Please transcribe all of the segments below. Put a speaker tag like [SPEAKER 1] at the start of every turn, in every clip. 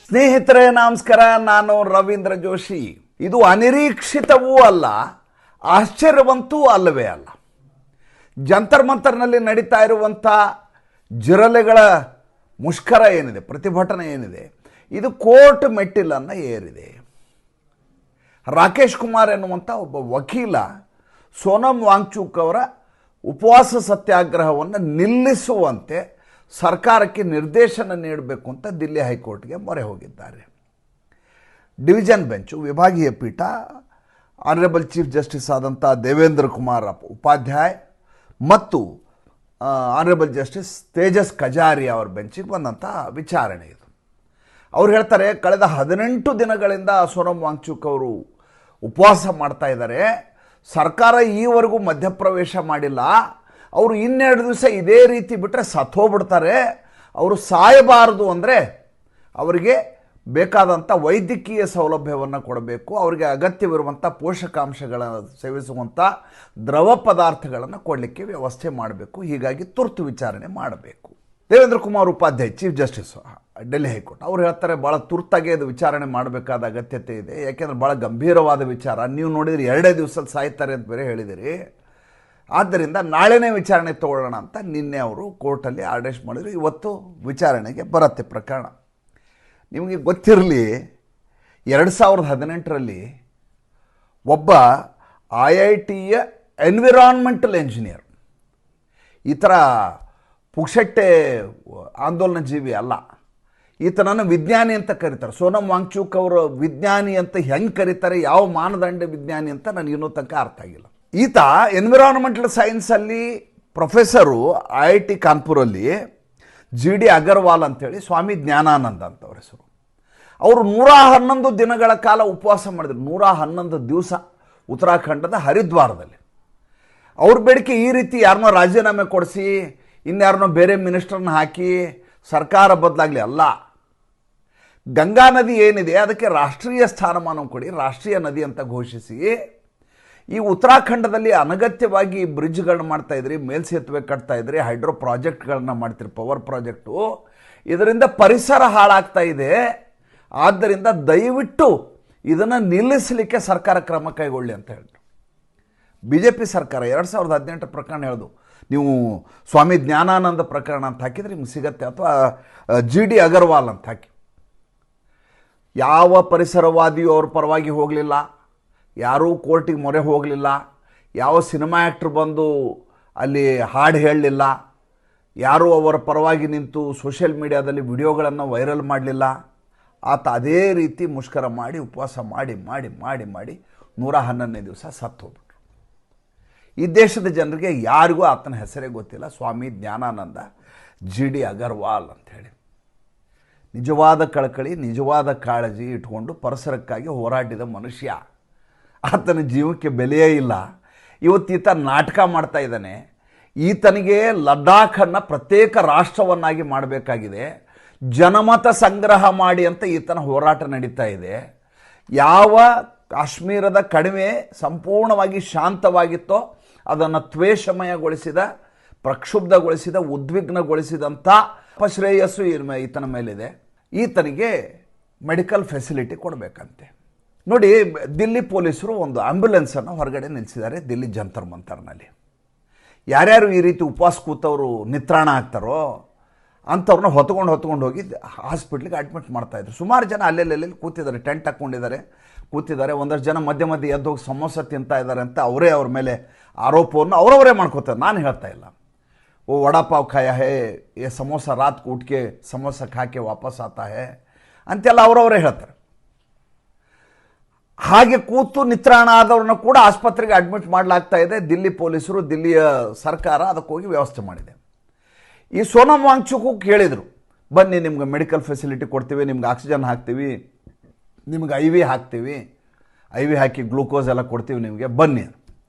[SPEAKER 1] ಸ್ನೇಹಿತರೆ ನಮಸ್ಕಾರ, ನಾನು ರವೀಂದ್ರ ಜೋಶಿ. ಇದು ಅನಿರೀಕ್ಷಿತವೂ ಅಲ್ಲ, ಆಶ್ಚರ್ಯವಂತೂ ಅಲ್ಲವೇ ಅಲ್ಲ. ಜಂತರ್ ಮಂತರ್ನಲ್ಲಿ ನಡೀತಾ ಇರುವಂಥ ಜಿರಲೆಗಳ ಮುಷ್ಕರ ಏನಿದೆ, ಪ್ರತಿಭಟನೆ ಏನಿದೆ, ಇದು ಕೋರ್ಟ್ ಮೆಟ್ಟಿಲನ್ನು ಏರಿದೆ. ರಾಕೇಶ್ ಕುಮಾರ್ ಎನ್ನುವಂಥ ಒಬ್ಬ ವಕೀಲ ಸೋನಂ ವಾಂಗ್ಚುಕ್ ಅವರ ಉಪವಾಸ ಸತ್ಯಾಗ್ರಹವನ್ನು ನಿಲ್ಲಿಸುವಂತೆ ಸರ್ಕಾರಕ್ಕೆ ನಿರ್ದೇಶನ ನೀಡಬೇಕು ಅಂತ ದಿಲ್ಲಿ ಹೈಕೋರ್ಟ್ಗೆ ಮೊರೆ ಹೋಗಿದ್ದಾರೆ. ಡಿವಿಷನ್ ಬೆಂಚು, ವಿಭಾಗೀಯ ಪೀಠ, ಆನರೇಬಲ್ ಚೀಫ್ ಜಸ್ಟಿಸ್ ಆದಂಥ ದೇವೇಂದ್ರ ಕುಮಾರ್ ಉಪಾಧ್ಯಾಯ್ ಮತ್ತು ಆನರೇಬಲ್ ಜಸ್ಟಿಸ್ ತೇಜಸ್ ಕಜಾರಿ ಅವರ ಬೆಂಚಿಗೆ ಬಂದಂಥ ವಿಚಾರಣೆ ಇದು. ಅವ್ರು ಹೇಳ್ತಾರೆ, ಕಳೆದ 18 ದಿನಗಳಿಂದ ಸೋನಂ ವಾಂಗ್ಚುಕ್ ಅವರು ಉಪವಾಸ ಮಾಡ್ತಾ ಇದ್ದಾರೆ. ಸರ್ಕಾರ ಈವರೆಗೂ ಮಧ್ಯಪ್ರವೇಶ ಮಾಡಿಲ್ಲ. ಅವರು 12 ದಿವಸ ಇದೇ ರೀತಿ ಬಿಟ್ಟರೆ ಸತ್ತೋಗ್ಬಿಡ್ತಾರೆ. ಅವರು ಸಾಯಬಾರದು ಅಂದರೆ ಅವರಿಗೆ ಬೇಕಾದಂಥ ವೈದ್ಯಕೀಯ ಸೌಲಭ್ಯವನ್ನು ಕೊಡಬೇಕು, ಅವರಿಗೆ ಅಗತ್ಯವಿರುವಂಥ ಪೋಷಕಾಂಶಗಳನ್ನು ಸೇವಿಸುವಂಥ ದ್ರವ ಪದಾರ್ಥಗಳನ್ನು ಕೊಡಲಿಕ್ಕೆ ವ್ಯವಸ್ಥೆ ಮಾಡಬೇಕು. ಹೀಗಾಗಿ ತುರ್ತು ವಿಚಾರಣೆ ಮಾಡಬೇಕು. Devendra Kumar Upadhyay chief justice Delhi high court ಅವ್ರು ಹೇಳ್ತಾರೆ, ಭಾಳ ತುರ್ತಾಗಿ ಅದು ವಿಚಾರಣೆ ಮಾಡಬೇಕಾದ ಅಗತ್ಯತೆ ಇದೆ. ಯಾಕೆಂದರೆ ಭಾಳ ಗಂಭೀರವಾದ ವಿಚಾರ. ನೀವು ನೋಡಿದರೆ 2 ದಿವಸದಲ್ಲಿ ಸಾಯ್ತಾರೆ ಅಂತ ಬೇರೆ ಹೇಳಿದಿರಿ. ಆದ್ದರಿಂದ ನಾಳೆನೇ ವಿಚಾರಣೆ ತಗೊಳ್ಳೋಣ ಅಂತ ನಿನ್ನೆ ಅವರು ಕೋರ್ಟಲ್ಲಿ ಆದೇಶ ಮಾಡಿದರು. ಇವತ್ತು ವಿಚಾರಣೆಗೆ ಬರುತ್ತೆ ಪ್ರಕರಣ. ನಿಮಗೆ ಗೊತ್ತಿರಲಿ, 2018ರಲ್ಲಿ ಒಬ್ಬ IITಯ ಎನ್ವಿರಾನ್ಮೆಂಟಲ್ ಎಂಜಿನಿಯರ್, ಈ ಥರ ಪುಕ್ಷಟ್ಟೆ ಆಂದೋಲನ ಜೀವಿ ಅಲ್ಲ, ಈತನನ್ನು ವಿಜ್ಞಾನಿ ಅಂತ ಕರೀತಾರೆ. ಸೋನಂ ವಾಂಗ್ಚುಕ್ ಅವರು ವಿಜ್ಞಾನಿ ಅಂತ ಹೆಂಗೆ ಕರೀತಾರೆ, ಯಾವ ಮಾನದಂಡ ವಿಜ್ಞಾನಿ ಅಂತ ನನಗೆ ಇನ್ನೂ ತನಕ ಅರ್ಥ ಆಗಿಲ್ಲ. ಈತ ಎನ್ವಿರಾನ್ಮೆಂಟಲ್ ಸೈನ್ಸಲ್ಲಿ ಪ್ರೊಫೆಸರು IIT ಕಾನ್ಪುರಲ್ಲಿ, GD ಅಗರ್ವಾಲ್ ಅಂತೇಳಿ, ಸ್ವಾಮಿ ಜ್ಞಾನಾನಂದ ಅಂತ ಅವ್ರ ಹೆಸರು. ಅವರು 111 ದಿನಗಳ ಕಾಲ ಉಪವಾಸ ಮಾಡಿದರು. 111 ದಿವಸ ಉತ್ತರಾಖಂಡದ ಹರಿದ್ವಾರದಲ್ಲಿ. ಅವ್ರ ಬೇಡಿಕೆ ಈ ರೀತಿ, ಯಾರನ್ನೋ ರಾಜೀನಾಮೆ ಕೊಡಿಸಿ ಇನ್ಯಾರನ್ನೋ ಬೇರೆ ಮಿನಿಸ್ಟರ್ನ ಹಾಕಿ ಸರ್ಕಾರ ಬದಲಾಗಲಿ ಅಲ್ಲ. ಗಂಗಾ ನದಿ ಏನಿದೆ ಅದಕ್ಕೆ ರಾಷ್ಟ್ರೀಯ ಸ್ಥಾನಮಾನ ಕೊಡಿ, ರಾಷ್ಟ್ರೀಯ ನದಿ ಅಂತ ಘೋಷಿಸಿ. ಈ ಉತ್ತರಾಖಂಡದಲ್ಲಿ ಅನಗತ್ಯವಾಗಿ ಬ್ರಿಡ್ಜ್ಗಳನ್ನ ಮಾಡ್ತಾಯಿದ್ರಿ, ಮೇಲ್ಸೇತುವೆ ಕಟ್ತಾಯಿದ್ರಿ, ಹೈಡ್ರೋ ಪ್ರಾಜೆಕ್ಟ್ಗಳನ್ನ ಮಾಡ್ತೀರಿ, ಪವರ್ ಪ್ರಾಜೆಕ್ಟು. ಇದರಿಂದ ಪರಿಸರ ಹಾಳಾಗ್ತಾ ಇದೆ. ಆದ್ದರಿಂದ ದಯವಿಟ್ಟು ಇದನ್ನು ನಿಲ್ಲಿಸಲಿಕ್ಕೆ ಸರ್ಕಾರ ಕ್ರಮ ಕೈಗೊಳ್ಳಿ ಅಂತ ಹೇಳಿದ್ರು. BJP ಸರ್ಕಾರ 2018 ಪ್ರಕರಣ ಹೇಳೋದು, ನೀವು ಸ್ವಾಮಿ ಜ್ಞಾನಾನಂದ ಪ್ರಕರಣ ಅಂತ ಹಾಕಿದರೆ ನಿಮ್ಗೆ ಸಿಗತ್ತೆ, ಅಥವಾ GD ಅಗರ್ವಾಲ್ ಅಂತ ಹಾಕಿ. ಯಾವ ಪರಿಸರವಾದಿಯೂ ಅವ್ರ ಪರವಾಗಿ ಹೋಗಲಿಲ್ಲ, ಯಾರೂ ಕೋರ್ಟಿಗೆ ಮೊರೆ ಹೋಗಲಿಲ್ಲ, ಯಾವ ಸಿನಿಮಾ ಆ್ಯಕ್ಟ್ರು ಬಂದು ಅಲ್ಲಿ ಹಾಡು ಹೇಳಲಿಲ್ಲ, ಯಾರೂ ಅವರ ಪರವಾಗಿ ನಿಂತು ಸೋಷಿಯಲ್ ಮೀಡಿಯಾದಲ್ಲಿ ವಿಡಿಯೋಗಳನ್ನು ವೈರಲ್ ಮಾಡಲಿಲ್ಲ. ಆತ ಅದೇ ರೀತಿ ಮುಷ್ಕರ ಮಾಡಿ, ಉಪವಾಸ ಮಾಡಿ ಮಾಡಿ ಮಾಡಿ ಮಾಡಿ 111ನೇ ದಿವಸ ಸತ್ತು ಹೋಗ್ಬಿಟ್ರು. ಈ ದೇಶದ ಜನರಿಗೆ ಯಾರಿಗೂ ಆತನ ಹೆಸರೇ ಗೊತ್ತಿಲ್ಲ, ಸ್ವಾಮಿ ಜ್ಞಾನಾನಂದ GD ಅಗರ್ವಾಲ್ ಅಂಥೇಳಿ. ನಿಜವಾದ ಕಳಕಳಿ, ನಿಜವಾದ ಕಾಳಜಿ ಇಟ್ಕೊಂಡು ಪರಿಸರಕ್ಕಾಗಿ ಹೋರಾಡಿದ ಮನುಷ್ಯ. ಆತನ ಜೀವಕ್ಕೆ ಬೆಲೆಯೇ ಇಲ್ಲ. ಇವತ್ತು ಈತ ನಾಟಕ ಮಾಡ್ತಾ ಇದ್ದಾನೆ. ಈತನಿಗೆ ಲದ್ದಾಖನ್ನು ಪ್ರತ್ಯೇಕ ರಾಷ್ಟ್ರವನ್ನಾಗಿ ಮಾಡಬೇಕಾಗಿದೆ. ಜನಮತ ಸಂಗ್ರಹ ಮಾಡಿ ಅಂತ ಈತನ ಹೋರಾಟ ನಡೀತಾ ಇದೆ. ಯಾವ ಕಾಶ್ಮೀರದ ಕಡಿಮೆ ಸಂಪೂರ್ಣವಾಗಿ ಶಾಂತವಾಗಿತ್ತೋ ಅದನ್ನು ತ್ವೇಷಮಯಗೊಳಿಸಿದ, ಪ್ರಕ್ಷುಬ್ಧಗೊಳಿಸಿದ, ಉದ್ವಿಗ್ನಗೊಳಿಸಿದಂಥ ಅಪಶ್ರೇಯಸ್ಸು ಈತನ ಮೇಲಿದೆ. ಈತನಿಗೆ ಮೆಡಿಕಲ್ ಫೆಸಿಲಿಟಿ ಕೊಡಬೇಕಂತೆ. ನೋಡಿ, ದಿಲ್ಲಿ ಪೊಲೀಸರು ಒಂದು ಆಂಬ್ಯುಲೆನ್ಸನ್ನು ಹೊರಗಡೆ ನಿಲ್ಲಿಸಿದ್ದಾರೆ ದಿಲ್ಲಿ ಜಂತರ್ ಮಂತರ್ನಲ್ಲಿ. ಯಾರ್ಯಾರು ಈ ರೀತಿ ಉಪವಾಸ ಕೂತವರು ನಿತ್ರಾಣ ಆಗ್ತಾರೋ ಅಂಥವ್ರನ್ನ ಹೊತ್ಕೊಂಡು ಹೋಗಿ ಹಾಸ್ಪಿಟ್ಲಿಗೆ ಅಡ್ಮಿಟ್ ಮಾಡ್ತಾಯಿದ್ರು. ಸುಮಾರು ಜನ ಅಲ್ಲೆಲ್ಲಿ ಕೂತಿದ್ದಾರೆ, ಟೆಂಟ್ ಹಾಕ್ಕೊಂಡಿದ್ದಾರೆ, ಕೂತಿದ್ದಾರೆ. ಒಂದಷ್ಟು ಜನ ಮಧ್ಯೆ ಮಧ್ಯೆ ಎದ್ದು ಹೋಗಿ ಸಮೋಸ ತಿಂತಾ ಇದ್ದಾರೆ ಅಂತ ಅವರೇ ಅವ್ರ ಮೇಲೆ ಆರೋಪವನ್ನು ಅವರವರೇ ಮಾಡ್ಕೋತಾರೆ. ನಾನು ಹೇಳ್ತಾ ಇಲ್ಲ. ಓ ವಡಾಪಾವ್ ಖಾಯ ಹೇ, ಏ ಸಮೋಸ ರಾತ್ ಕೂಟ್ಕೆ ಸಮೋಸ ಖಾಕೆ ವಾಪಸ್ ಆತಾ ಹೇ ಅಂತೆಲ್ಲ ಅವರವರೇ ಹೇಳ್ತಾರೆ. ಹಾಗೆ ಕೂತು ನಿತ್ರಾಣ ಆದವ್ರನ್ನ ಕೂಡ ಆಸ್ಪತ್ರೆಗೆ ಅಡ್ಮಿಟ್ ಮಾಡಲಾಗ್ತಾ ಇದೆ. ದಿಲ್ಲಿ ಪೊಲೀಸರು, ದಿಲ್ಲಿಯ ಸರ್ಕಾರ ಅದಕ್ಕೋಗಿ ವ್ಯವಸ್ಥೆ ಮಾಡಿದೆ. ಈ ಸೋನಂ ವಾಂಗ್ಚುಕ್ ಕೇಳಿದರು, ಬನ್ನಿ ನಿಮ್ಗೆ ಮೆಡಿಕಲ್ ಫೆಸಿಲಿಟಿ ಕೊಡ್ತೀವಿ, ನಿಮ್ಗೆ ಆಕ್ಸಿಜನ್ ಹಾಕ್ತೀವಿ, ನಿಮ್ಗೆ IV ಹಾಕ್ತೀವಿ, IV ಹಾಕಿ ಗ್ಲೂಕೋಸ್ ಎಲ್ಲ ಕೊಡ್ತೀವಿ ನಿಮಗೆ, ಬನ್ನಿ.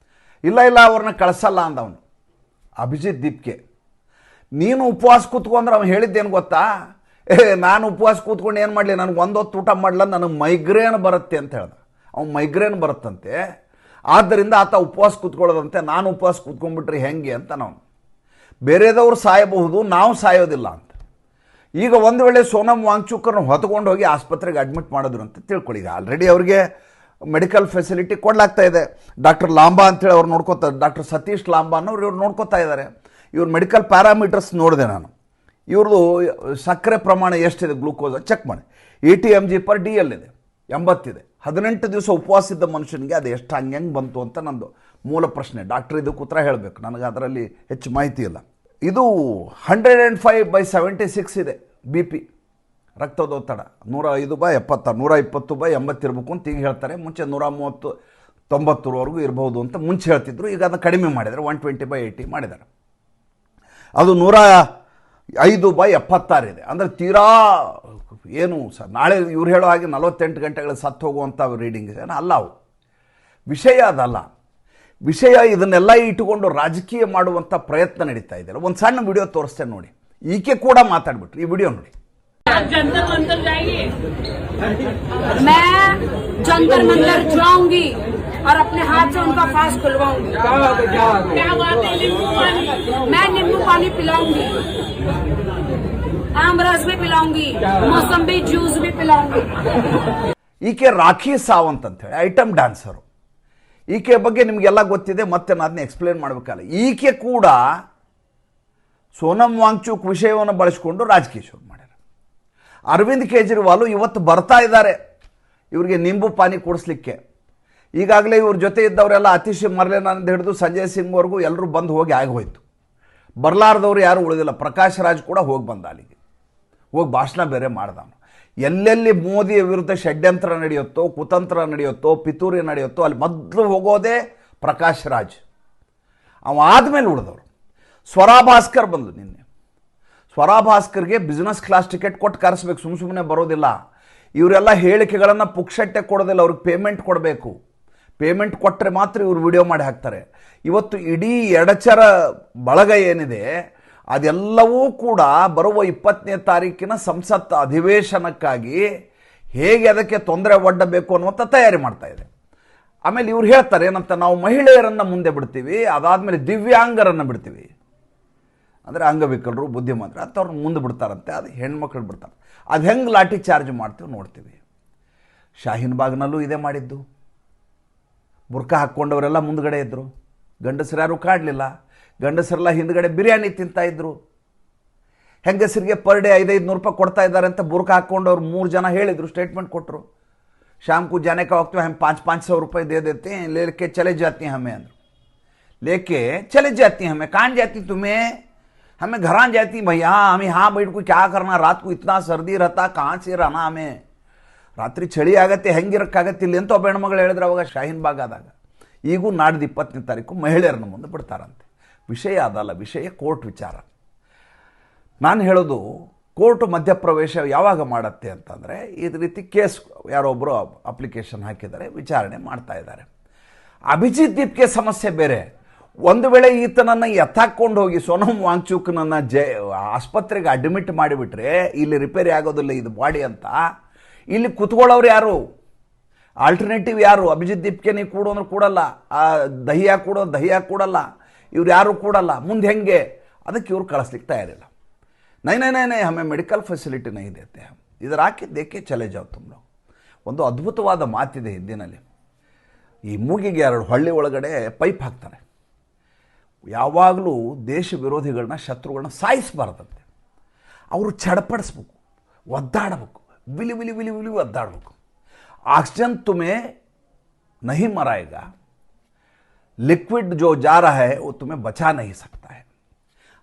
[SPEAKER 1] ಇಲ್ಲ ಅವ್ರನ್ನ ಕಳಿಸಲ್ಲ ಅಂದವನು ಅಭಿಜಿತ್ ದೀಪ್ಗೆ. ನೀನು ಉಪವಾಸ ಕೂತ್ಕೊಂಡ್ರೆ ಅವ್ನು ಹೇಳಿದ್ದೇನು ಗೊತ್ತಾ, ನಾನು ಉಪವಾಸ ಕೂತ್ಕೊಂಡು ಏನು ಮಾಡಲಿ, ನನಗೆ ಒಂದೊತ್ತು ಊಟ ಮಾಡಲ್ಲ, ನನಗೆ ಮೈಗ್ರೇನ್ ಬರುತ್ತೆ ಅಂತ ಹೇಳ್ದ. ಅವ್ನು ಮೈಗ್ರೇನ್ ಬರುತ್ತಂತೆ, ಆದ್ದರಿಂದ ಆತ ಉಪವಾಸ ಕೂತ್ಕೊಳ್ಳೋದಂತೆ. ನಾನು ಉಪವಾಸ ಕೂತ್ಕೊಂಡ್ಬಿಟ್ರೆ ಹೆಂಗೆ ಅಂತ ನಾವು, ಬೇರೆದವ್ರು ಸಾಯಬಹುದು, ನಾವು ಸಾಯೋದಿಲ್ಲ ಅಂತ. ಈಗ ಒಂದು ವೇಳೆ ಸೋನಮ್ ವಾಂಗ್ಚುಕ್ರನ್ನು ಹೊತ್ಕೊಂಡು ಹೋಗಿ ಆಸ್ಪತ್ರೆಗೆ ಅಡ್ಮಿಟ್ ಮಾಡಿದ್ರು ಅಂತ ತಿಳ್ಕೊಳ್ಳಿ. ಈಗ ಆಲ್ರೆಡಿ ಅವ್ರಿಗೆ ಮೆಡಿಕಲ್ ಫೆಸಿಲಿಟಿ ಕೊಡಲಾಗ್ತಾ ಇದೆ. ಡಾಕ್ಟರ್ ಲಾಂಬಾ ಅಂತೇಳಿ ಅವ್ರು ನೋಡ್ಕೋತಾರೆ, ಡಾಕ್ಟರ್ ಸತೀಶ್ ಲಾಂಬಾ ಅನ್ನೋರು ಇವ್ರು ನೋಡ್ಕೋತಾ ಇದ್ದಾರೆ. ಇವ್ರ ಮೆಡಿಕಲ್ ಪ್ಯಾರಾಮೀಟರ್ಸ್ ನೋಡಿದೆ ನಾನು. ಇವ್ರದ್ದು ಸಕ್ಕರೆ ಪ್ರಮಾಣ ಎಷ್ಟಿದೆ ಗ್ಲೂಕೋಸ್ ಚೆಕ್ ಮಾಡಿ. 80 mg/dl ಇದೆ, 80 ಇದೆ. 18 ದಿವಸ ಉಪವಾಸ ಇದ್ದ ಮನುಷ್ಯನಿಗೆ ಅದು ಎಷ್ಟು ಹಂಗೆ ಬಂತು ಅಂತ ನಂದು ಮೂಲ ಪ್ರಶ್ನೆ. ಡಾಕ್ಟರ್ ಇದಕ್ಕೆ ಉತ್ತರ ಹೇಳಬೇಕು, ನನಗೆ ಅದರಲ್ಲಿ ಹೆಚ್ಚು ಮಾಹಿತಿ ಇಲ್ಲ. ಇದು 105/76 ಇದೆ ಬಿ ಪಿ, ರಕ್ತದೊತ್ತಡ 105/70, 120/80 ಇರಬೇಕು ಅಂತ ಈಗ ಹೇಳ್ತಾರೆ. ಮುಂಚೆ 130/90ವರೆಗೂ ಇರಬಹುದು ಅಂತ ಮುಂಚೆ ಹೇಳ್ತಿದ್ರು. ಈಗ ಅದನ್ನು ಕಡಿಮೆ ಮಾಡಿದ್ದಾರೆ, 120/80 ಮಾಡಿದ್ದಾರೆ. ಅದು 105/76 ಇದೆ. ಅಂದರೆ ತೀರಾ ಏನು ಸರ್, ನಾಳೆ ಇವ್ರು ಹೇಳೋ ಹಾಗೆ 48 ಗಂಟೆಗಳ ಸತ್ತು ಹೋಗುವಂಥ ರೀಡಿಂಗ್ ಇದೆ ಅಲ್ಲ. ಅವು ವಿಷಯ ಅದಲ್ಲ. ವಿಷಯ ಇದನ್ನೆಲ್ಲ ಇಟ್ಟುಕೊಂಡು ರಾಜಕೀಯ ಮಾಡುವಂಥ ಪ್ರಯತ್ನ ನಡೀತಾ ಇದೆಯಲ್ಲ. ಒಂದು ಸಣ್ಣ ವಿಡಿಯೋ ತೋರಿಸ್ತೇನೆ ನೋಡಿ. ಈಕೆ ಕೂಡ ಮಾತಾಡ್ಬಿಟ್ರು, ಈ ವಿಡಿಯೋ ನೋಡಿ.
[SPEAKER 2] जंतर मंतर जाएगी, मैं जंतर मंतर जाऊंगी और अपने हाथ से उनका फांस खुलवाऊंगी। क्या बात है? नींबू पानी, मैं नींबू पानी पिलाऊंगी, आम रस भी पिलाऊंगी, मौसम्बी जूस भी पिलाऊंगी।
[SPEAKER 1] ಈಕೆ ರಾಖಿ ಸಾವಂತ್ ಅಂತ ಹೇಳಿ ಐಟಮ್ ಡ್ಯಾನ್ಸರು. ಈಕೆ ಬಗ್ಗೆ ನಿಮಗೆಲ್ಲ ಗೊತ್ತಿದೆ, ಮತ್ತೆ ನಾನು ಅದನ್ನ ಎಕ್ಸ್ಪ್ಲೇನ್ ಮಾಡಬೇಕಲ್ಲ. ಈಕೆ ಕೂಡ ಸೋನಮ್ ವಾಂಗ್ಚುಕ್ ವಿಷಯವನ್ನು ಬಳಸಿಕೊಂಡು ರಾಜಕೀಯ ಶುರು ಮಾಡ್ಯಾರ. ಅರವಿಂದ್ ಕೇಜ್ರಿವಾಲ್ ಇವತ್ತು ಬರ್ತಾ ಇದ್ದಾರೆ ಇವರಿಗೆ ನಿಂಬು ಪಾನಿ ಕೊಡಿಸ್ಲಿಕ್ಕೆ. ಈಗಾಗಲೇ ಇವ್ರ ಜೊತೆ ಇದ್ದವರೆಲ್ಲ ಅತೀಶ್ ಮರ್ಲೆನಾಂದ ಹಿಡಿದು ಸಂಜಯ್ ಸಿಂಗ್ವರೆಗೂ ಎಲ್ಲರೂ ಬಂದು ಹೋಗಿ ಆಗೋಯ್ತು. ಬರಲಾರ್ದವ್ರು ಯಾರು ಉಳಿದಿಲ್ಲ. ಪ್ರಕಾಶ್ ರಾಜ್ ಕೂಡ ಹೋಗಿ ಬಂದ, ಅಲ್ಲಿಗೆ ಹೋಗಿ ಭಾಷಣ ಬೇರೆ ಮಾಡ್ದಾನು. ಎಲ್ಲೆಲ್ಲಿ ಮೋದಿಯ ವಿರುದ್ಧ ಷಡ್ಯಂತ್ರ ನಡೆಯುತ್ತೋ, ಕುತಂತ್ರ ನಡೆಯುತ್ತೋ, ಪಿತೂರಿ ನಡೆಯುತ್ತೋ ಅಲ್ಲಿ ಮೊದಲು ಹೋಗೋದೇ ಪ್ರಕಾಶ್ ರಾಜ್. ಅವ ಆದಮೇಲೆ ಉಳಿದವರು. ಸ್ವರಾ ಭಾಸ್ಕರ್ ಬಂದು ನಿನ್ನೆ. ಸ್ವರಾ ಭಾಸ್ಕರ್ಗೆ ಬಿಸ್ನೆಸ್ ಕ್ಲಾಸ್ ಟಿಕೆಟ್ ಕೊಟ್ಟು ಕರೆಸ್ಬೇಕು, ಸುಮ್ಮನೆ ಬರೋದಿಲ್ಲ. ಇವರೆಲ್ಲ ಹೇಳಿಕೆಗಳನ್ನು ಪುಕ್ಷಟ್ಟೆ ಕೊಡೋದಿಲ್ಲ, ಅವ್ರಿಗೆ ಪೇಮೆಂಟ್ ಕೊಡಬೇಕು. ಪೇಮೆಂಟ್ ಕೊಟ್ಟರೆ ಮಾತ್ರ ಇವರು ವಿಡಿಯೋ ಮಾಡಿ ಹಾಕ್ತಾರೆ. ಇವತ್ತು ಇಡೀ ಎಡಚರ ಬಳಗ ಏನಿದೆ ಅದೆಲ್ಲವೂ ಕೂಡ ಬರುವ 20ನೇ ತಾರೀಕಿನ ಸಂಸತ್ ಅಧಿವೇಶನಕ್ಕಾಗಿ ಹೇಗೆ ಅದಕ್ಕೆ ತೊಂದರೆ ಒಡ್ಡಬೇಕು ಅನ್ನುವಂಥ ತಯಾರಿ ಮಾಡ್ತಾ ಇದೆ. ಆಮೇಲೆ ಇವ್ರು ಹೇಳ್ತಾರೆ ಏನಂತ, ನಾವು ಮಹಿಳೆಯರನ್ನು ಮುಂದೆ ಬಿಡ್ತೀವಿ, ಅದಾದಮೇಲೆ ದಿವ್ಯಾಂಗರನ್ನು ಬಿಡ್ತೀವಿ. ಅಂದರೆ ಅಂಗವಿಕಲರು, ಬುದ್ಧಿಮಾಂತರು ಅಂಥವ್ರನ್ನ ಮುಂದೆ ಬಿಡ್ತಾರಂತೆ, ಅದು ಹೆಣ್ಮಕ್ಳು ಬಿಡ್ತಾರೆ. ಅದು ಹೆಂಗೆ ಲಾಠಿ ಚಾರ್ಜ್ ಮಾಡ್ತೀವಿ ನೋಡ್ತೀವಿ. ಶಾಹೀನ್ ಬಾಗ್ನಲ್ಲೂ ಇದೇ ಮಾಡಿದ್ದು. ಬುರ್ಕಾ ಹಾಕ್ಕೊಂಡವರೆಲ್ಲ ಮುಂದ್ಗಡೆ ಇದ್ದರು, ಗಂಡಸರು ಯಾರು ಕಾಡಲಿಲ್ಲ. ಗಂಡಸರೆಲ್ಲ ಹಿಂದ್ಗಡೆ ಬಿರಿಯಾನಿ ತಿಂತಾಯಿದ್ರು. ಹೆಂಗಸರಿಗೆ ಪರ್ ಡೇ 500-500 ರೂಪಾಯಿ ಕೊಡ್ತಾ ಇದ್ದಾರೆ ಅಂತ ಬುರ್ಕಾ ಹಾಕ್ಕೊಂಡವ್ರು 3 ಜನ ಹೇಳಿದರು, ಸ್ಟೇಟ್ಮೆಂಟ್ ಕೊಟ್ಟರು. ಶಾಮ್ को जाने का वक्त हम 500-500 रुपये दे देते हैं, लेके चले जाती हैं हमें अंदर, लेके चले जाती हैं हमें। कहाँ जाती तुम्हें? हमें घर जाती भैया, हम यहाँ बैठ को क्या करना, रात को इतना सर्दी रहता, कहाँ से रहना हमें, ರಾತ್ರಿ ಚಳಿ ಆಗತ್ತೆ, ಹೆಂಗಿರಕ್ಕಾಗತ್ತೆ ಇಲ್ಲಿ ಅಂತ ಒಬ್ಬ ಹೆಣ್ಮಗಳು ಹೇಳಿದ್ರೆ ಅವಾಗ ಶಾಹೀನ್ ಬಾಗ್ ಆದಾಗ. ಈಗೂ ನಾಡ್ದು 20ನೇ ತಾರೀಕು ಮಹಿಳೆಯರನ್ನ ಮುಂದೆ ಬಿಡ್ತಾರಂತೆ. ವಿಷಯ ಅದಲ್ಲ, ವಿಷಯ ಕೋರ್ಟ್ ವಿಚಾರ. ನಾನು ಹೇಳೋದು, ಕೋರ್ಟ್ ಮಧ್ಯಪ್ರವೇಶ ಯಾವಾಗ ಮಾಡುತ್ತೆ ಅಂತಂದರೆ, ಇದೇ ರೀತಿ ಕೇಸ್ ಯಾರೊಬ್ಬರು ಅಪ್ಲಿಕೇಶನ್ ಹಾಕಿದ್ದಾರೆ, ವಿಚಾರಣೆ ಮಾಡ್ತಾ ಇದ್ದಾರೆ. ಅಭಿಜಿತ್ ದೀಪ್ಗೆ ಸಮಸ್ಯೆ ಬೇರೆ. ಒಂದು ವೇಳೆ ಈತನನ್ನು ಎತ್ತಾಕೊಂಡು ಹೋಗಿ ಸೋನಮ್ ವಾಂಗ್ಚುಕ್ನನ್ನು ಆಸ್ಪತ್ರೆಗೆ ಅಡ್ಮಿಟ್ ಮಾಡಿಬಿಟ್ರೆ ಇಲ್ಲಿ ರಿಪೇರಿ ಆಗೋದಿಲ್ಲ ಇದು ಬಾಡಿ ಅಂತ, ಇಲ್ಲಿ ಕುತ್ಕೊಳ್ಳೋರು ಯಾರು? ಆಲ್ಟರ್ನೇಟಿವ್ ಯಾರು? ಅಭಿಜಿತ್ ದೀಪ್ಗೆ ನೀವು ಕೂಡು ಅಂದ್ರೆ ಕೂಡಲ್ಲ, ದಹಿಯಾ ಕೂಡಲ್ಲ, ಇವ್ರು ಯಾರು ಕೂಡಲ್ಲ. ಮುಂದೆ ಹೆಂಗೆ? ಅದಕ್ಕೆ ಇವ್ರು ಕಳಿಸ್ಲಿಕ್ಕೆ ತಯಾರಿಲ್ಲ. ನೈ ಹಮೆ ಮೆಡಿಕಲ್ ಫೆಸಿಲಿಟಿ ನೈ ದೇತೆ, ಇದರ ಹಾಕಿದ್ದೇಕೆ ಚಲೆ ಜಾವ್ ತುಂಬ. ಒಂದು ಅದ್ಭುತವಾದ ಮಾತಿದೆ ಹಿಂದಿನಲ್ಲಿ. ಈ ಮೂಗಿಗೆ 2 ಹಳ್ಳಿ ಒಳಗಡೆ ಪೈಪ್ ಹಾಕ್ತಾರೆ. ಯಾವಾಗಲೂ ದೇಶ ವಿರೋಧಿಗಳನ್ನ, ಶತ್ರುಗಳನ್ನ ಸಾಯಿಸಬಾರ್ದಂತೆ. ಅವರು ಚಡಪಡಿಸ್ಬೇಕು, ಒದ್ದಾಡಬೇಕು, ವಿಲಿ ವಿಲಿ ವಿಲಿ ವಿಲಿ ಒದ್ದಾಡಬೇಕು. ऑक्सीजन तुम्हें नहीं मराएगा, लिक्विड जो जा रहा है वो तुम्हें बचा नहीं सकता है.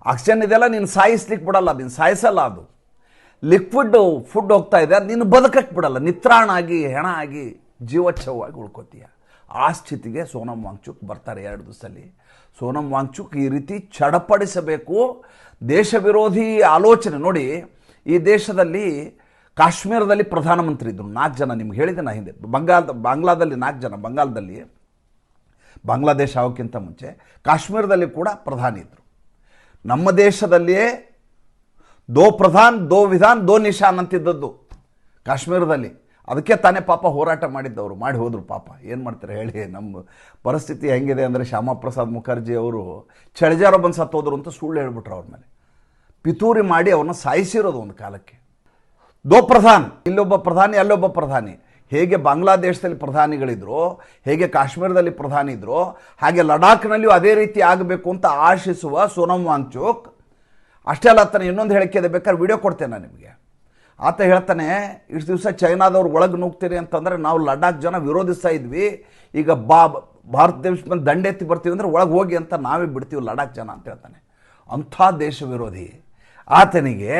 [SPEAKER 1] ಆಕ್ಸಿಜನ್ ಇದೆಲ್ಲ ನೀನು ಸಾಯಿಸ್ಲಿಕ್ಕೆ ಬಿಡಲ್ಲ, ನೀನು ಸಾಯಿಸಲ್ಲ. ಅದು ಲಿಕ್ವಿಡ್ ಫುಡ್ ಹೋಗ್ತಾ ಇದೆ, ಅದು ನೀನು ಬದುಕಕ್ಕೆ ಬಿಡಲ್ಲ. ನಿತ್ರಾಣ ಆಗಿ, ಹೆಣ ಆಗಿ, ಜೀವಚ್ಛವವಾಗಿ ಉಳ್ಕೋತೀಯ. ಆ ಸ್ಥಿತಿಗೆ ಸೋನಮ್ ವಾಂಗ್ಚುಕ್ ಬರ್ತಾರೆ 2 ದಿವಸದಲ್ಲಿ. ಸೋನಮ್ ವಾಂಗ್ಚುಕ್ ಈ ರೀತಿ ಚಡಪಡಿಸಬೇಕು. ದೇಶ ವಿರೋಧಿ ಆಲೋಚನೆ ನೋಡಿ. ಈ ದೇಶದಲ್ಲಿ ಕಾಶ್ಮೀರದಲ್ಲಿ ಪ್ರಧಾನಮಂತ್ರಿ ಇದ್ದರು 4 ಜನ, ನಿಮ್ಗೆ ಹೇಳಿದೆ ನಾ ಹಿಂದೆ. ಬಾಂಗ್ಲಾದಲ್ಲಿ 4 ಜನ, ಬಂಗಾಲದಲ್ಲಿ, ಬಾಂಗ್ಲಾದೇಶ ಆಗೋಕ್ಕಿಂತ ಮುಂಚೆ ಕಾಶ್ಮೀರದಲ್ಲಿ ಕೂಡ ಪ್ರಧಾನಿ ಇದ್ದರು. ನಮ್ಮ ದೇಶದಲ್ಲಿಯೇ 2 ಪ್ರಧಾನ್ 2 ವಿಧಾನ್ 2 ನಿಶಾನ್ ಅಂತಿದ್ದದ್ದು ಕಾಶ್ಮೀರದಲ್ಲಿ. ಅದಕ್ಕೆ ತಾನೇ ಪಾಪ ಹೋರಾಟ ಮಾಡಿದ್ದವರು, ಮಾಡಿ ಹೋದರು ಪಾಪ. ಏನು ಮಾಡ್ತಾರೆ ಹೇಳಿ? ನಮ್ಮ ಪರಿಸ್ಥಿತಿ ಹೆಂಗಿದೆ ಅಂದರೆ, ಶ್ಯಾಮಾ ಪ್ರಸಾದ್ ಮುಖರ್ಜಿ ಅವರು ಚಳಿಜಾರ ಬಂದು ಸತ್ತೋದ್ರು ಅಂತ ಸುಳ್ಳು ಹೇಳ್ಬಿಟ್ರು ಅವ್ರ ಮೇಲೆ. ಪಿತೂರಿ ಮಾಡಿ ಅವನ್ನ ಸಾಯಿಸಿರೋದು ಒಂದು ಕಾಲಕ್ಕೆ. ದೋ ಪ್ರಧಾನ್, ಇಲ್ಲೊಬ್ಬ ಪ್ರಧಾನಿ ಅಲ್ಲೊಬ್ಬ ಪ್ರಧಾನಿ. ಹೇಗೆ ಬಾಂಗ್ಲಾದೇಶದಲ್ಲಿ ಪ್ರಧಾನಿಗಳಿದ್ರು, ಹೇಗೆ ಕಾಶ್ಮೀರದಲ್ಲಿ ಪ್ರಧಾನಿ ಇದ್ರು, ಹಾಗೆ ಲಡಾಖ್ನಲ್ಲಿಯೂ ಅದೇ ರೀತಿ ಆಗಬೇಕು ಅಂತ ಆಶಿಸುವ ಸೋನಮ್ ವಾಂಗ್ಚುಕ್. ಅಷ್ಟೇ ಅಲ್ಲ, ಆತನ ಇನ್ನೊಂದು ಹೇಳಿಕೆ ಇದೆ, ಬೇಕಾದ್ರೆ ವಿಡಿಯೋ ಕೊಡ್ತೇನೆ ನಾನು ನಿಮಗೆ. ಆತ ಹೇಳ್ತಾನೆ, ಇಷ್ಟು ದಿವಸ ಚೈನಾದವ್ರು ಒಳಗೆ ನುಗ್ತೀರಿ ಅಂತಂದರೆ ನಾವು ಲಡಾಖ್ ಜನ ವಿರೋಧಿಸ್ತಾ ಇದ್ವಿ, ಈಗ ಭಾರತ ದೇಶ ಬಂದು ದಂಡೆತ್ತಿ ಬರ್ತೀವಿ ಅಂದರೆ ಒಳಗೆ ಹೋಗಿ ಅಂತ ನಾವೇ ಬಿಡ್ತೀವಿ ಲಡಾಖ್ ಜನ ಅಂತ ಹೇಳ್ತಾನೆ. ಅಂಥ ದೇಶ ವಿರೋಧಿ ಆತನಿಗೆ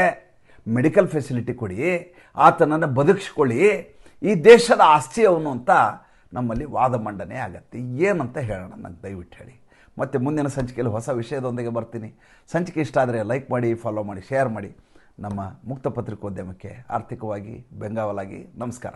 [SPEAKER 1] ಮೆಡಿಕಲ್ ಫೆಸಿಲಿಟಿ ಕೊಡಿ, ಆತನನ್ನು ಬದುಕಿಸ್ಕೊಳ್ಳಿ, ಈ ದೇಶದ ಆಸ್ತಿ ಅವನು ಅಂತ ನಮ್ಮಲ್ಲಿ ವಾದ ಮಂಡನೆ ಆಗತ್ತೆ. ಏನಂತ ಹೇಳೋಣ, ನಂಗೆ ದಯವಿಟ್ಟು ಹೇಳಿ. ಮತ್ತು ಮುಂದಿನ ಸಂಚಿಕೆಯಲ್ಲಿ ಹೊಸ ವಿಷಯದೊಂದಿಗೆ ಬರ್ತೀನಿ. ಸಂಚಿಕೆ ಇಷ್ಟ ಆದರೆ ಲೈಕ್ ಮಾಡಿ, ಫಾಲೋ ಮಾಡಿ, ಶೇರ್ ಮಾಡಿ. ನಮ್ಮ ಮುಕ್ತ ಪತ್ರಿಕೋದ್ಯಮಕ್ಕೆ ಆರ್ಥಿಕವಾಗಿ ಬೆಂಗಾವಲಾಗಿ. ನಮಸ್ಕಾರ.